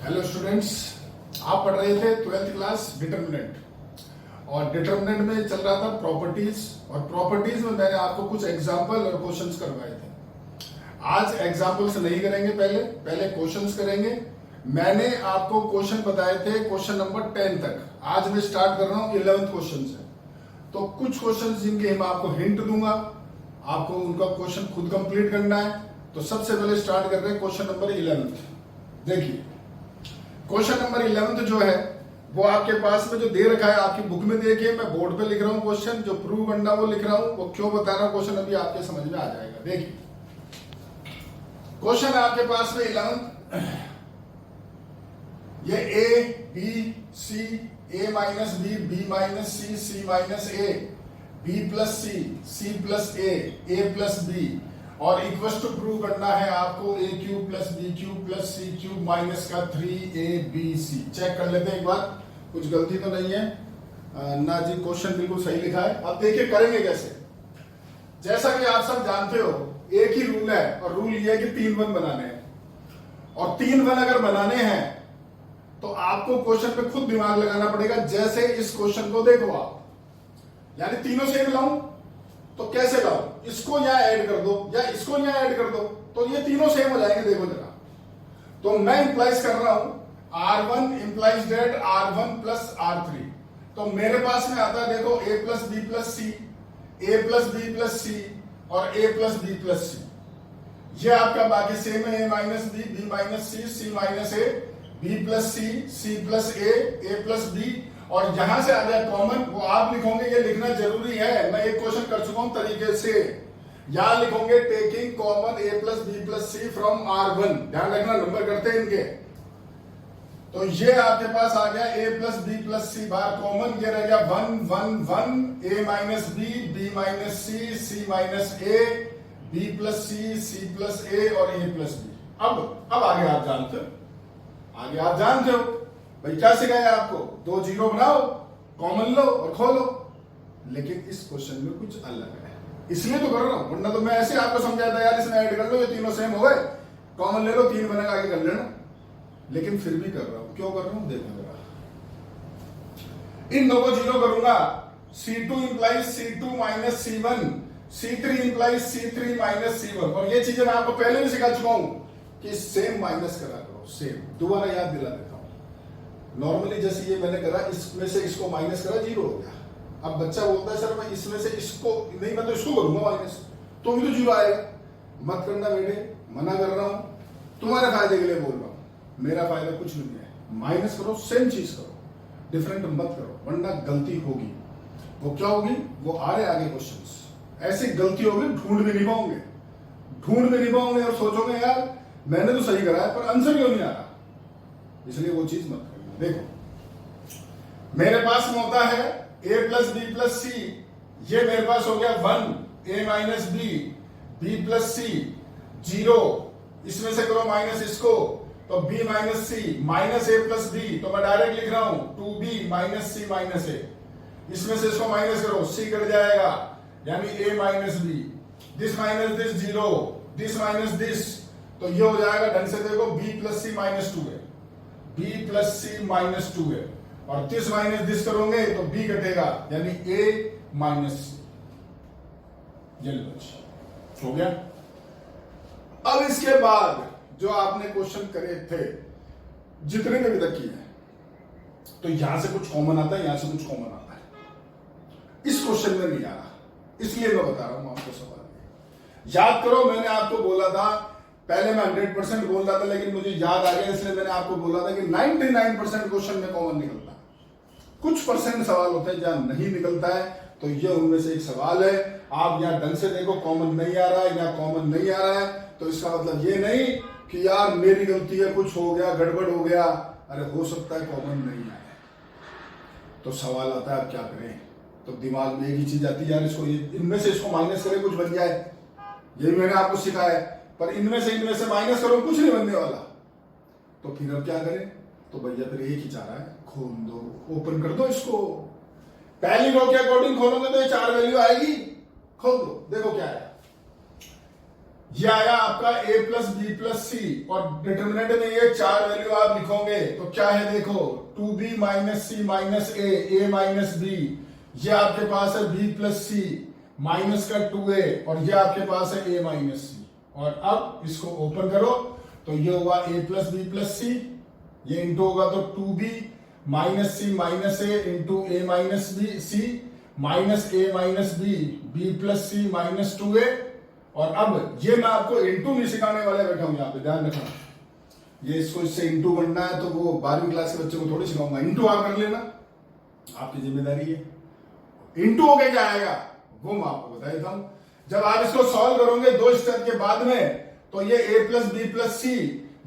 Hello students, आप पढ़ रहे थे 12th क्लास डिटर्मिनेंट और डिटर्मिनेंट में चल रहा था प्रॉपर्टीज और प्रॉपर्टीज में मैंने आपको कुछ एग्जांपल और क्वेश्चंस करवाए थे। आज एग्जांपल्स नहीं करेंगे, पहले क्वेश्चंस करेंगे। मैंने आपको क्वेश्चन बताए थे क्वेश्चन नंबर 10 तक। आज मैं स्टार्ट कर रहा हूं 11th क्वेश्चन से। तो कुछ क्वेश्चन जिनके मैं आपको हिंट दूंगा, आपको उनका क्वेश्चन खुद कंप्लीट करना है। तो सबसे पहले स्टार्ट कर रहे हैं क्वेश्चन नंबर 11th। देखिए क्वेश्चन नंबर 11th जो है वो आपके पास में जो दे रखा है आपकी बुक में देखिए। मैं बोर्ड पे लिख रहा हूँ क्वेश्चन, जो प्रूव करना वो लिख रहा हूँ। वो क्यों बता रहा हूँ क्वेश्चन अभी आपके समझ में आ जाएगा। देखिए क्वेश्चन आपके पास में 11th, ये A B C, A minus B, B minus C, C minus A, B plus C, C plus A plus B और इक्वल टू प्रूव करना है आपको A cube plus B cube plus C cube minus का 3ab। Check कर लेते हैं एक बार, कुछ गलती तो नहीं है ना जी। क्वेश्चन बिल्कुल सही लिखा है। अब देखिए करेंगे कैसे। जैसा कि आप सब जानते हो एक ही रूल है और रूल ये है कि 3 वन बनाने हैं और 3 वन अगर बनाने हैं तो आपको क्वेश्चन पे खुद दिमाग लगाना पड़ेगा। जैसे इस क्वेश्चन को देखो आप, यानी तीनों सेम लाऊं तो कैसे लाऊं, इसको यहां ऐड कर दो या इसको यहां ऐड कर दो तो ये तीनों सेम हो जाएंगे। देखो जरा, तो मैं इंप्लाइज कर रहा हूं R1 implies date R1 plus R3। तो मेरे पास में आता है देखो a plus B plus C, A plus B plus C और A plus B plus C. ये आपका बाकी सेम है, A minus B minus C minus A, B plus C plus A plus B. और यहां से आ गया कॉमन, वो आप लिखोगे, ये लिखना जरूरी है। मैं एक क्वेश्चन कर चुका हूं तरीके से। यहां लिखोगे taking common A plus B plus C from R1। ध्यान रखना नंबर करते हैं इनके। तो ये आपके पास आ गया ए प्लस बी प्लस सी बार कॉमन, ये रह गया 1 1 1, ए minus B minus C minus A, B plus C plus ए और ए प्लस बी। अब आगे आप जानते हो भाई क्या सिखाया आपको, 2 जीरो बनाओ, कॉमन लो और खोलो। लेकिन इस क्वेश्चन में कुछ अलग है, इसलिए तो कर रहा हूं, वरना तो मैं ऐसे आपको समझाता यार इसमें ऐड कर लो, ये तीनों सेम हो गए, कॉमन ले लो, 3 बनेगा आगे कर लेना। लेकिन फिर भी कर रहा हूं। क्यों कर रहा हूं देखो जरा, इन 2 को जीरो करूंगा। C2 implies C2 minus C1, C3 implies C3 minus C1। और ये चीजें मैं आपको पहले भी सिखा चुका हूं कि सेम माइनस करा करो, सेम। दोबारा याद दिला देता हूं। नॉर्मली जैसे ये मैंने करा, इसमें से इसको माइनस करा, 0 हो गया। अब बच्चा बोलता है सर मैं इसमें से इसको नहीं, मैं तो इसको करूंगा माइनस, तो भी तो 0 आएगा। मत करना बेटे, मना कर रहा हूं, तुम्हारे फायदे के लिए बोल रहा हूं, मेरा फायदा कुछ नहीं है। माइनस करो, सेम चीज करो, डिफरेंट मत करो, वरना गलती होगी। वो क्या होगी, वो आ रहे आगे क्वेश्चन, ऐसी गलती होगी ढूंढ भी नहीं पाओगे और सोचोगे यार मैंने तो सही करा है पर आंसर क्यों नहीं आ रहा। इसलिए वो चीज मत करना। देखो मेरे पास में होता है a plus B plus C, ये मेरे पास हो गया 1, ए माइनस बी प्लस सी 0, इसमें से करो माइनस इसको, तो b माइनस सी माइनस ए प्लस बी, तो मैं डायरेक्ट लिख रहा हूं 2b माइनस सी माइनस ए। इसमें से इसको माइनस करो, c कट जाएगा, यानी a minus B, this minus this 0, this minus this, तो ये हो जाएगा ढंग से देखो b प्लस सी माइनस 2 है, b प्लस सी माइनस 2 है, और दिस माइनस दिस करोगे तो b कटेगा, यानी a माइनस सी। ये हो गया। अब इसके बाद जो आपने क्वेश्चन करे थे जितने भी तक किए हैं, तो यहां से कुछ कॉमन आता है, यहां से कुछ कॉमन आता है। इस क्वेश्चन में नहीं आ रहा, इसलिए मैं बता रहा हूं आपको सवाल। याद करो मैंने आपको बोला था, पहले मैं 100% बोल रहा था लेकिन मुझे याद आ गया, इसलिए मैंने आपको बोला था कि 99% क्वेश्चन में कॉमन निकलता है। कुछ परसेंट सवाल होते हैं जहां नहीं निकलता है, तो ये उनमें से एक सवाल है। आप यहां ढंग से देखो, कॉमन नहीं आ रहा है या कॉमन नहीं आ रहा है, तो इसका मतलब ये नहीं कि यार मेरी गलती है, कुछ हो गया, गड़बड़ हो गया। अरे हो सकता है कॉमन नहीं आए, तो सवाल आता है आप क्या करें। तो दिमाग में एक ही चीज आती है, यार इसको इनमें से इसको माइनस करें कुछ बन जाए। ये भी मैंने आपको सिखाया है, पर इनमें से माइनस करो कुछ नहीं बनने वाला। तो फिर अब क्या करें, तो भैया फिर एक ही चाह रहा है, खोल दो, ओपन कर दो इसको। पहली रो के अकॉर्डिंग खोलोगे तो ये 4 वैल्यू आएगी, खोल दो, देखो क्या है। ये आया आपका a plus B plus C, और डिटर्मिनेंट में ये 4 वैल्यू आप लिखोगे तो क्या है देखो, 2b minus C minus A minus B, ये आपके पास है b प्लस सी माइनस का 2a, और ये आपके पास है a माइनस सी। और अब इसको ओपन करो तो ये हुआ a plus B plus C, ये इंटू होगा तो 2b minus C minus A into A minus B C minus A minus B plus C minus 2a। और अब ये मैं आपको इंटू नहीं सिखाने वाले बैठा हूं, यहाँ पे ध्यान रखना, ये इसको इससे इंटू बनना है तो वो 12वीं क्लास के बच्चों को थोड़ी सिखाऊंगा, इंटू आप कर लेना, आपकी जिम्मेदारी है। इंटू हो के क्या आएगा वो मैं आपको बता देता हूं। जब आप इसको सॉल्व करोगे 2 स्टेप के बाद में, तो ये a plus B plus C,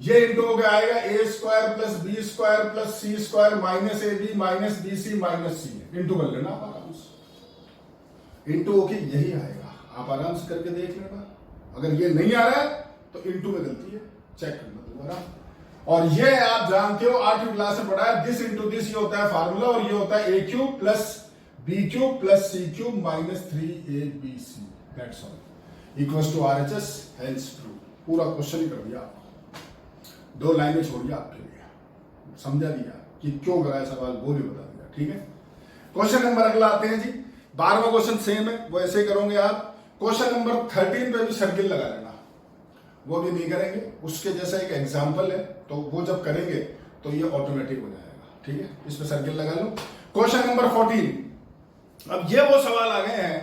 ये इंटू हो गया आएगा a square plus B square plus C square minus A B minus B C minus C, into कर लेना आप आराम से, इंटू होके यही आएगा, आप आराम से करके देख लेना। अगर ये नहीं आ रहा है तो इंटू में गलती है, चेक करना दोबारा। और ये आप जानते हो 8वीं क्लास में पढ़ा है, दिस इंटू दिस, ये होता है फार्मूला, और ये होता है a cube plus B cube plus C cube minus 3abc, that's all equals to RHS, hence true. पूरा क्वेश्चन ही कर दिया आपको, 2 लाइनें छोड़िए आपके लिए, समझा दिया कि क्यों कराया सवाल, वो भी बता दिया, ठीक है। क्वेश्चन नंबर अगला आते हैं जी, 12वां क्वेश्चन सेम है, वो ऐसे करोगे आप। क्वेश्चन नंबर 13 पे भी सर्किल लगा लेना, वो भी नहीं करेंगे, उसके जैसा एक एग्जाम्पल है, तो वो जब करेंगे तो ये ऑटोमेटिक हो जाएगा, ठीक है। इस पे सर्किल लगा लो। क्वेश्चन नंबर 14, अब ये वो सवाल आ गए हैं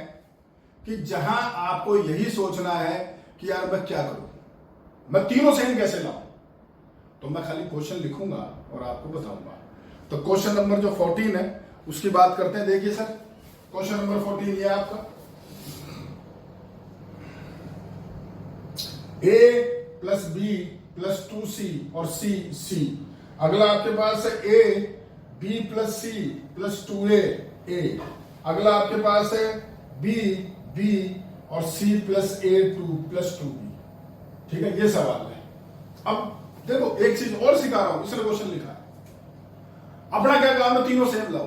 कि जहां आपको यही सोचना है कि यार मैं क्या करूं, मैं तीनों सेम कैसे लाऊं, तो मैं खाली क्वेश्चन लिखूंगा और आपको बताऊंगा। तो क्वेश्चन नंबर जो 14 है उसकी बात करते हैं। देखिए सर, क्वेश्चन नंबर 14 ये आपका a plus B plus 2c और c। अगला आपके पास है a b plus C plus 2a। अगला आपके पास है b और c plus a2 plus 2b, ठीक है, ये सवाल है। अब देखो एक चीज और सिखा रहा हूं, इसने क्वेश्चन लिखा है, अपना क्या काम है, तीनों सेम लाओ।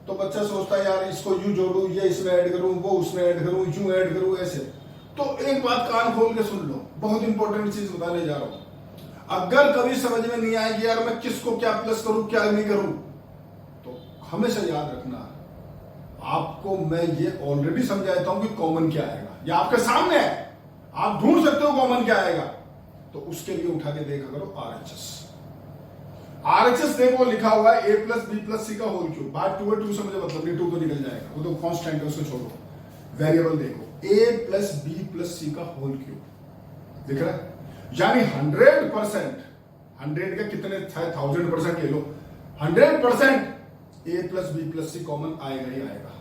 तो बच्चा सोचता है यार इसको यूं जोड़ू, ये इसमें ऐड करूं, वो उसमें ऐड करूं, यूं ऐड करूं, ऐसे। तो एक बात कान खोल के सुन लो, बहुत इंपॉर्टेंट चीज बताने जा रहा हूं। अगर कभी समझ में नहीं आएगी यार मैं किसको क्या प्लस करूं क्या नहीं करूं, तो हमेशा याद रखना, आपको मैं ये ऑलरेडी समझाता हूं कि कॉमन क्या आएगा, ये आपके सामने है, आप ढूंढ सकते हो कॉमन क्या आएगा। तो उसके लिए उठा के देखा करो RHS देखो लिखा हुआ है a plus B plus C का होल क्यूब, बात 2 है, 2 से मुझे मतलब नहीं, 2 तो निकल जाएगा, वो तो कांस्टेंट है, उसको छोड़ो। वेरिएबल देखो a plus B plus C का होल क्यूब दिख रहा है, यानी 100%, 100 का कितने 1000% ले लो, 100% a plus B plus C common आएगा ही आएगा,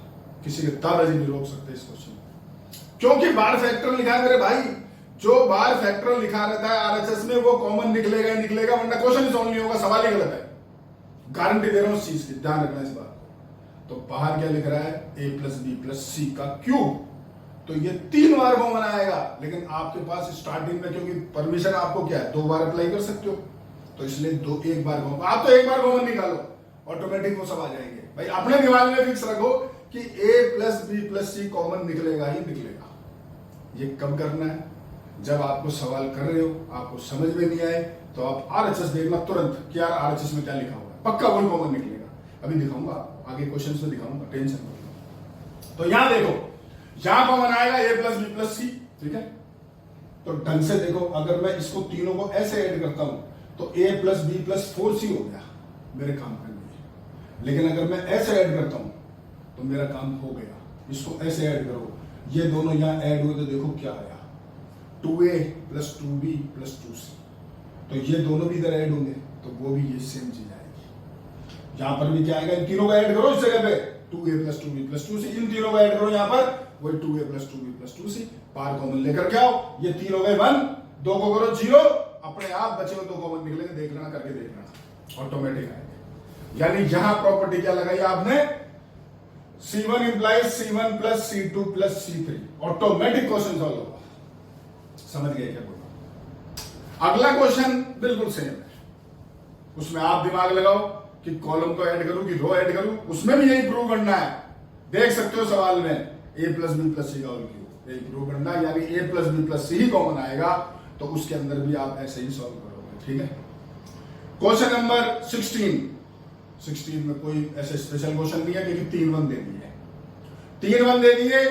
किसी के ताराजी नहीं रोक सकते इस क्वेश्चन, क्योंकि बार फैक्टर लिखा है मेरे भाई, जो बार फैक्टर लिखा रहता है RHS में वो कॉमन निकलेगा ही निकलेगा, वरना क्वेश्चन ही सॉल्व नहीं होगा, सवाल ही गलत है, गारंटी दे रहा हूं इस चीज की, ध्यान रखना इस बात को। तो बाहर क्या लिख रहा है, a plus B plus C का क्यूब, तो ये 3 बार कॉमन आएगा, लेकिन आपके पास स्टार्टिंग में क्योंकि परमिशन आपको क्या है 2 बार अप्लाई कर सकते हो, तो इसलिए 1 बार कॉमन, आप तो 1 बार कॉमन निकालो, ऑटोमेटिक वो सब आ जाएंगे। भाई अपने दिमाग में फिक्स रखो कि a plus B plus C common निकलेगा ही निकलेगा। ये कब करना है, जब आपको सवाल कर रहे हो, आपको समझ में नहीं आए, तो आप RHS देखना तुरंत कि यार RHS में क्या लिखा हुआ है, पक्का वही कॉमन निकलेगा। अभी दिखाऊंगा, आगे क्वेश्चन में दिखाऊंगा, टेंशन मत लो। तो यहां देखो, यहां कॉमन आएगा a प्लस बी प्लस सी, ठीक है। तो ढंग से देखो, अगर मैं इसको तीनों को ऐसे ऐड करता हूं तो a plus B plus 4c हो गया मेरे काम करने में, लेकिन अगर मैं ऐसे ऐड करता हूं तो मेरा काम हो गया। इसको ऐसे ऐड करो, ये दोनों यहां ऐड हुए तो देखो क्या आया, 2a plus 2b plus 2c, तो ये दोनों भी इधर ऐड होंगे तो वो भी ये सेम चीज आएगी। यहां पर भी क्या आएगा, इन तीनों का ऐड करो इस जगह पे, 2a plus 2b plus 2c, इन तीनों का ऐड करो यहां पर, वही 2a plus 2b plus 2c, पार कॉमन लेकर के आओ, ये 3 हो गए 1, 2 को करो 0, अपने आप बचे हुए 2 कॉमन निकलेंगे, देख लेना, करके देख लेना, ऑटोमेटिक आएंगे। यानी यहां प्रॉपर्टी क्या लगाई आपने, C1 implies C1 plus C2 plus C3, automatic question solve होगा। समझ गए क्या बोला? अगला क्वेश्चन बिल्कुल सेम है, उसमें आप दिमाग लगाओ कि कॉलम को ऐड करूं कि रो ऐड करूं, उसमें भी यही प्रूव करना है। देख सकते हो सवाल में a plus B plus C का होल क्यूब, यही प्रूव करना है, यानी a plus B plus C ही कॉमन आएगा, तो उसके अंदर भी आप ऐसे ही सॉल्व करोगे। ठीक है, क्वेश्चन नंबर 16 में कोई ऐसे स्पेशल क्वेश्चन नहीं है क्योंकि 3 1 दे दिए, 3 1 दे दिए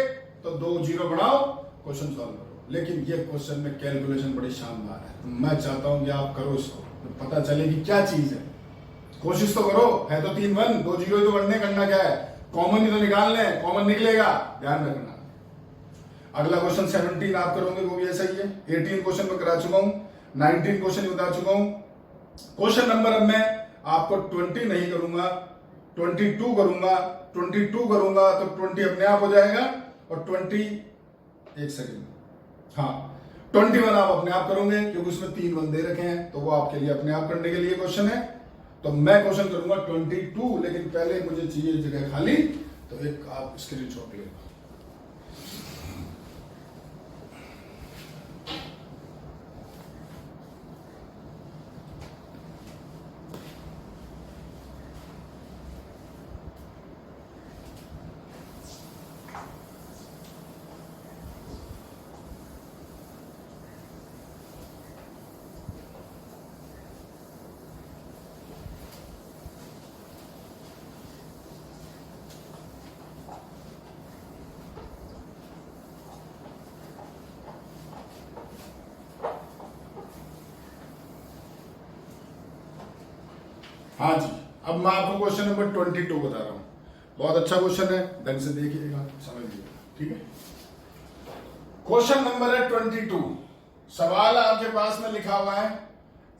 तो 2 0 बढ़ाओ, क्वेश्चन सॉल्व करो। लेकिन ये क्वेश्चन में कैलकुलेशन बड़ी शानदार है, तो मैं चाहता हूं कि आप करो इसको, तो पता चले कि क्या चीज है। कोशिश तो करो, है तो 3 1, 2 0 तो करना क्या है, कॉमन ही तो निकालना है, कॉमन निकलेगा, ध्यान रखना। अगला क्वेश्चन 17 आप करोगे, वो भी ऐसा ही है। 18 क्वेश्चन में करा चुका हूं, 19 क्वेश्चन बता चुका हूं। क्वेश्चन नंबर अब मैं आपको 20 नहीं करूंगा, 22 करूंगा। 22 करूंगा तो 20 अपने आप हो जाएगा, और 20 एक सेकेंड, हाँ 21 आप अपने आप करोगे क्योंकि उसमें 3 1 दे रखे हैं, तो वो आपके लिए अपने आप करने के लिए क्वेश्चन है। तो मैं क्वेश्चन करूंगा 22, लेकिन पहले मुझे चाहिए जगह खाली, तो एक आप स्क्रीनशॉट ले लो। हाँ जी, अब मैं आपको क्वेश्चन नंबर 22 बता रहा हूं। बहुत अच्छा क्वेश्चन है, ढंग से देखिएगा, समझिएगा। ठीक है, क्वेश्चन नंबर है 22। सवाल आपके पास में लिखा हुआ है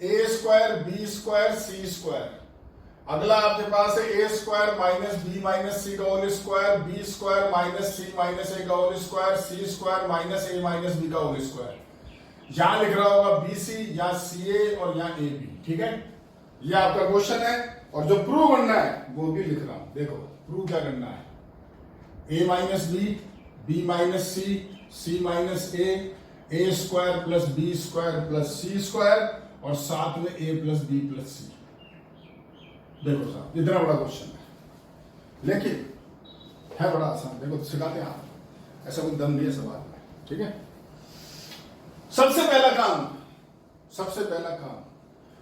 A square B square C square. अगला आपके पास है A square minus B minus C का whole square, B square minus C minus A का whole square, C square minus A minus B का होल स्क्वायर। यहां लिख रहा होगा बी सी या सी ए और यहाँ ए बी। ठीक है, ये आपका क्वेश्चन है, और जो प्रूव करना है वो भी लिख रहा हूं। देखो प्रूव क्या करना है, a minus B minus C minus A square plus B square plus C square, और साथ में a plus B plus C. देखो साहब, इतना बड़ा क्वेश्चन है, लेकिन है बड़ा आसान। देखो तो सिखाते हैं आप, ऐसा कोई दम नहीं है सवाल में। ठीक है, सबसे पहला काम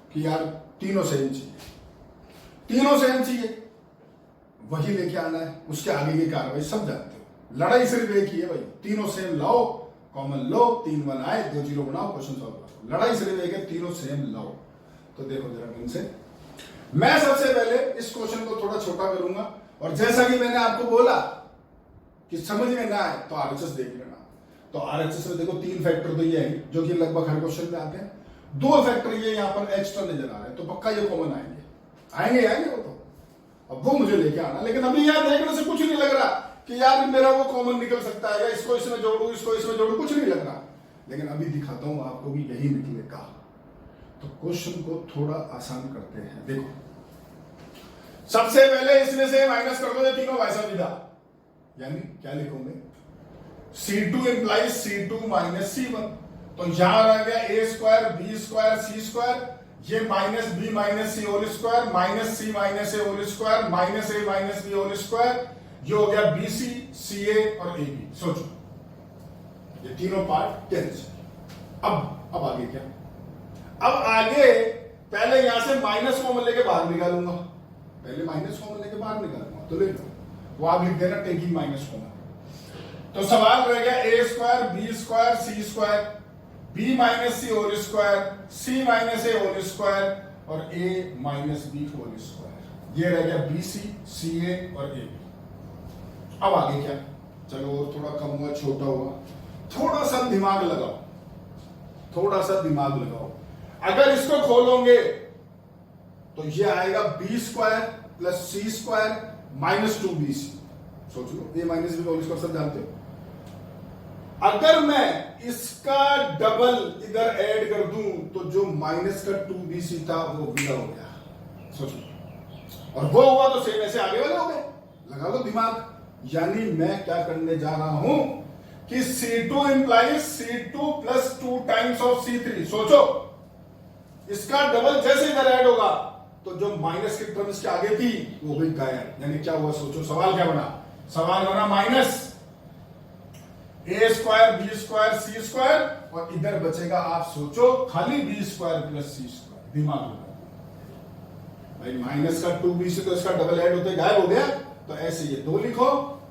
कि यार तीनों सेम चाहिए, वही लेके आना है। उसके आगे की कार्रवाई सब जानते हो, लड़ाई सिर्फ एक ही है भाई, तीनों सेम लाओ, कॉमन लो, 3 1 आए, 2 0 बनाओ, क्वेश्चन सॉल्व करो। लड़ाई सिर्फ एक है, तीनों सेम लाओ। तो देखो जरा ढंग से, मैं सबसे पहले इस क्वेश्चन को थोड़ा छोटा करूंगा, और जैसा कि मैंने आपको बोला कि समझ में ना आए तो आरएचएस देख लेना। तो आरएचएस में देखो 3 फैक्टर तो ये है जो कि लगभग हर क्वेश्चन में आते हैं, 2 फैक्टर ये यहाँ पर एक्स्ट्रा नजर आ रहे हैं, तो पक्का ये कॉमन आएंगे वो तो, अब वो मुझे लेके आना। लेकिन अभी यार देखने से कुछ नहीं लग रहा कि यार मेरा वो कॉमन निकल सकता है, या इसको इसमें जोड़ू, इसको इसमें जोड़ू, कुछ नहीं लग रहा। लेकिन अभी दिखाता हूं आपको कि यही निकलेगा। तो क्वेश्चन को थोड़ा आसान करते हैं। देखो सबसे पहले इसमें से माइनस कर दो ये तीनों वैसा विधा, यानी क्या लिखोगे, C2 implies C2 minus C1। तो यहां रह गया ए square B square C square, ये minus B minus C whole square, minus C minus A whole square, minus A minus B whole square, ये हो गया बी सी ए और A B. सोचो ये तीनों पार्ट कैंसिल। अब आगे क्या, अब आगे पहले यहां से माइनस कॉमन लेके बाहर निकालूंगा, पहले माइनस कॉमन लेके बाहर निकालूंगा। तो ले लो, वो आप लिख देना टेकिंग माइनस कॉमन। तो सवाल रह गया ए square B square C square, B minus सी होल स्क्वायर, सी माइनस ए होल स्क्वायर, और ए माइनस बी होल स्क्वायर। ये रह गया बी सी ए और ए बी। अब आगे क्या, चलो और थोड़ा कम हुआ, छोटा हुआ, थोड़ा सा दिमाग लगाओ, अगर इसको खोलोगे तो ये आएगा B square plus C square minus 2bc। सोच लो, ए माइनस बी होल स्क्वायर सब जानते हो। अगर मैं इसका डबल इधर ऐड कर दूं तो जो माइनस का 2bc था वो विदा हो गया। सोचो, और वो हुआ तो सेम ऐसे आगे वाले हो गए। लगा लो दिमाग। यानी मैं क्या करने जा रहा हूं कि C2 implies C2 plus 2 times of C3। सोचो, इसका डबल जैसे इधर ऐड होगा तो जो माइनस की टर्म इसके आगे थी वो भी गायब। यानी क्या हुआ, सोचो सवाल क्या बना, सवाल बना minus A square B square C square, और इधर बचेगा आप सोचो खाली B square plus C square. दिमाग लगा भाई, माइनस का 2b से तो इसका डबल ऐड होते गायब हो गया, तो ऐसे ये 2 लिखो,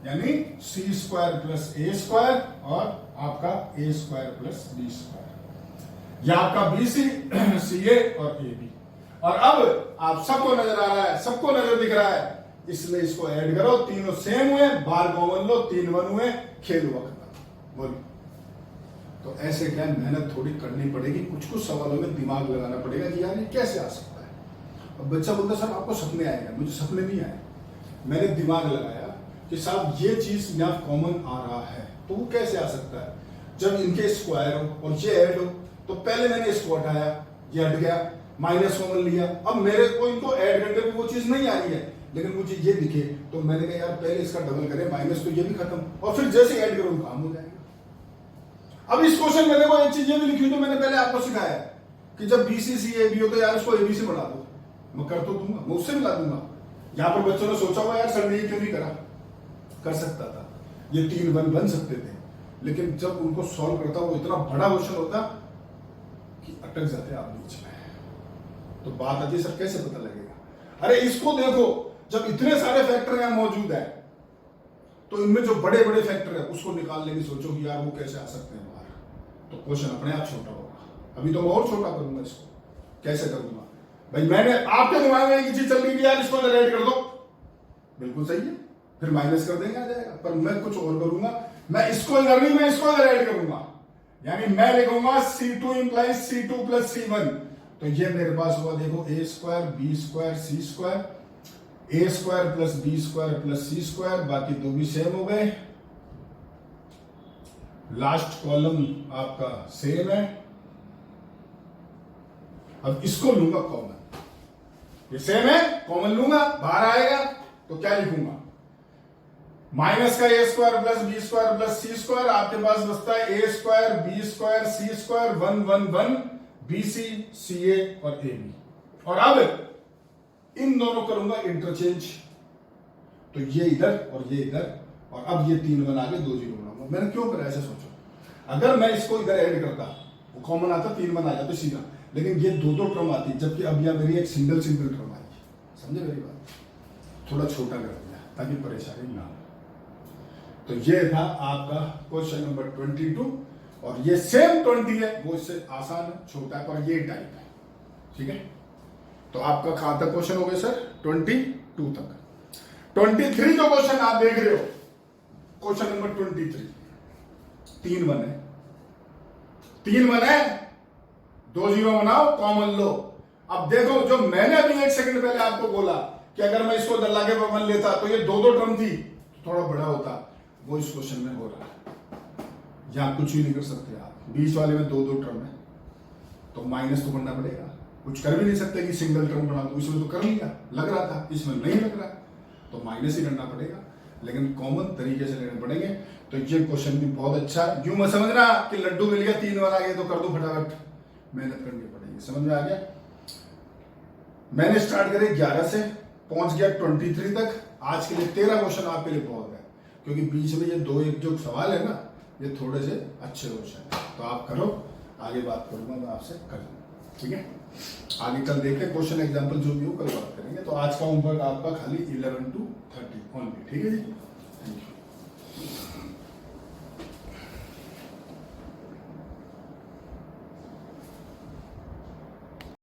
यानी सी स्क्वायर प्लस ए स्क्वायर और आपका ए स्क्वायर प्लस बी स्क्वायर, यह आपका बी सी सी ए और ए बी। और अब आप सबको नजर आ रहा है, सबको नजर दिख रहा है, इसलिए इसको ऐड करो, तीनों सेम हुए, बार कॉमन लो, 3 1 हुए, खेल हुआ खत्म। बोलो, तो ऐसे क्या मेहनत थोड़ी करनी पड़ेगी, कुछ कुछ सवालों में दिमाग लगाना पड़ेगा कि यार ये कैसे आ सकता है। अब बच्चा बोलता सर आपको सपने आएगा, मुझे सपने नहीं आए, मैंने दिमाग लगाया कि साहब ये चीज यहाँ कॉमन आ रहा है, तो वो कैसे आ सकता है। जब इनके स्क्वायर हो और ये ऐड हो, तो पहले मैंने इसको हटाया, ये हट गया, माइनस कॉमन लिया, अब मेरे को इनको ऐड करके वो चीज नहीं आ रही है, लेकिन मुझे ये दिखे, तो मैंने कहा यार पहले इसका डबल करें, माइनस तो ये भी खत्म, और फिर जैसे ऐड करूं काम हो जाएगा। अब इस क्वेश्चन में देखो एक चीज ये भी लिखी हुई, तो मैंने पहले आपको सिखाया कि जब बीसीसी ए बी हो तो यार इसको एबीसी बढ़ा दो, मैं कर तो दूंगा, मैं उससे मिला दूंगा। यहां पर बच्चों ने सोचा हुआ यार सर ने क्यों नहीं करा, कर सकता था, ये 3 1 बन सकते थे, लेकिन जब उनको सॉल्व करता वो इतना बड़ा क्वेश्चन होता कि अटक जाते आप बीच में। तो बात आती है सर कैसे पता लगेगा, अरे इसको देखो, जब इतने सारे फैक्टर यहां मौजूद है, तो इनमें जो बड़े बड़े फैक्टर है उसको निकालने की सोचो कि यार वो कैसे आ सकते हैं बाहर, तो क्वेश्चन अपने आप छोटा होगा। अभी तो मैं और छोटा करूंगा इसको, कैसे करूंगा भाई, मैंने आपके दिमाग में एक चीज चल रही है यार इसको ऐड कर दो, बिल्कुल सही है, फिर माइनस कर देंगे आ जाएगा, पर मैं कुछ और करूंगा, मैं इसको इधर नहीं, मैं इसको इधर ऐड करूंगा, यानी मैं लिखूंगा C2 implies C2 plus C1, तो ये मेरे पास हुआ देखो A square B square C square, A square plus B square plus C square, बाकी दो भी सेम हो गए, लास्ट कॉलम आपका सेम है। अब इसको लूंगा कॉमन, ये सेम है, कॉमन लूंगा, बाहर आएगा तो क्या लिखूंगा, माइनस का A square plus B square plus C square, आपके पास बचता है A square B square C square 1 1 1 B C C A और ए बी। और अब इन दोनों करूंगा इंटरचेंज, तो ये इधर और ये इधर, और अब ये 3 बना के 2 0 बनाऊंगा। मैंने क्यों करा ऐसे सोचो, अगर मैं इसको इधर ऐड करता वो कॉमन आता 3 बना जाते सीधा, लेकिन ये 2 टर्म आती, जबकि अब यहां मेरी एक सिंगल टर्म आई। समझे मेरी बात, थोड़ा छोटा कर दिया ताकि परेशानी ना हो। तो ये था आपका क्वेश्चन नंबर 22, और ये सेम 20 है, वो इससे आसान है, छोटा है, पर ये टाइप है, ठीक है। तो आपका कहां तक क्वेश्चन हो गया सर, 22 तक। 23 जो क्वेश्चन आप देख रहे हो, क्वेश्चन नंबर 23, 3 1 है, 3 1 है, 2 0 बनाओ, कॉमन लो। अब देखो, जो मैंने अभी 1 सेकंड पहले आपको बोला कि अगर मैं इसको दल्ला के पर 1 लेता तो ये 2 टर्म थी, तो थोड़ा बड़ा होता, वो इस क्वेश्चन में हो रहा है। यहां कुछ भी नहीं कर सकते आप, बीच वाले में 2 टर्म है, तो माइनस तो करना पड़ेगा, कुछ कर भी नहीं सकते कि सिंगल टर्म बना दो, इसमें तो कर लिया, लग रहा था, इसमें नहीं लग रहा, तो माइनस ही करना पड़ेगा, लेकिन कॉमन तरीके से लेने पड़ेंगे। तो ये क्वेश्चन भी बहुत अच्छा है, यूं मत समझना कि लड्डू मिल गया 3 बार आ गए तो कर दो फटाफट, मेहनत करनी पड़ेगी। समझ में आ गया, मैंने स्टार्ट करे 11 से, पहुंच गया 23 तक। आज के लिए 13 क्वेश्चन आपके लिए बहुत है, क्योंकि बीच में ये 2 1 जो सवाल है ना, ये थोड़े से अच्छे क्वेश्चन है, तो आप करो, आगे बात करूंगा मैं आपसे कल, ठीक है। आगे कल देखें क्वेश्चन एग्जाम्पल जो भी हो, कल बात करेंगे। तो आज का होमवर्क आपका खाली 11 to 30 ओनली, ठीक है जी।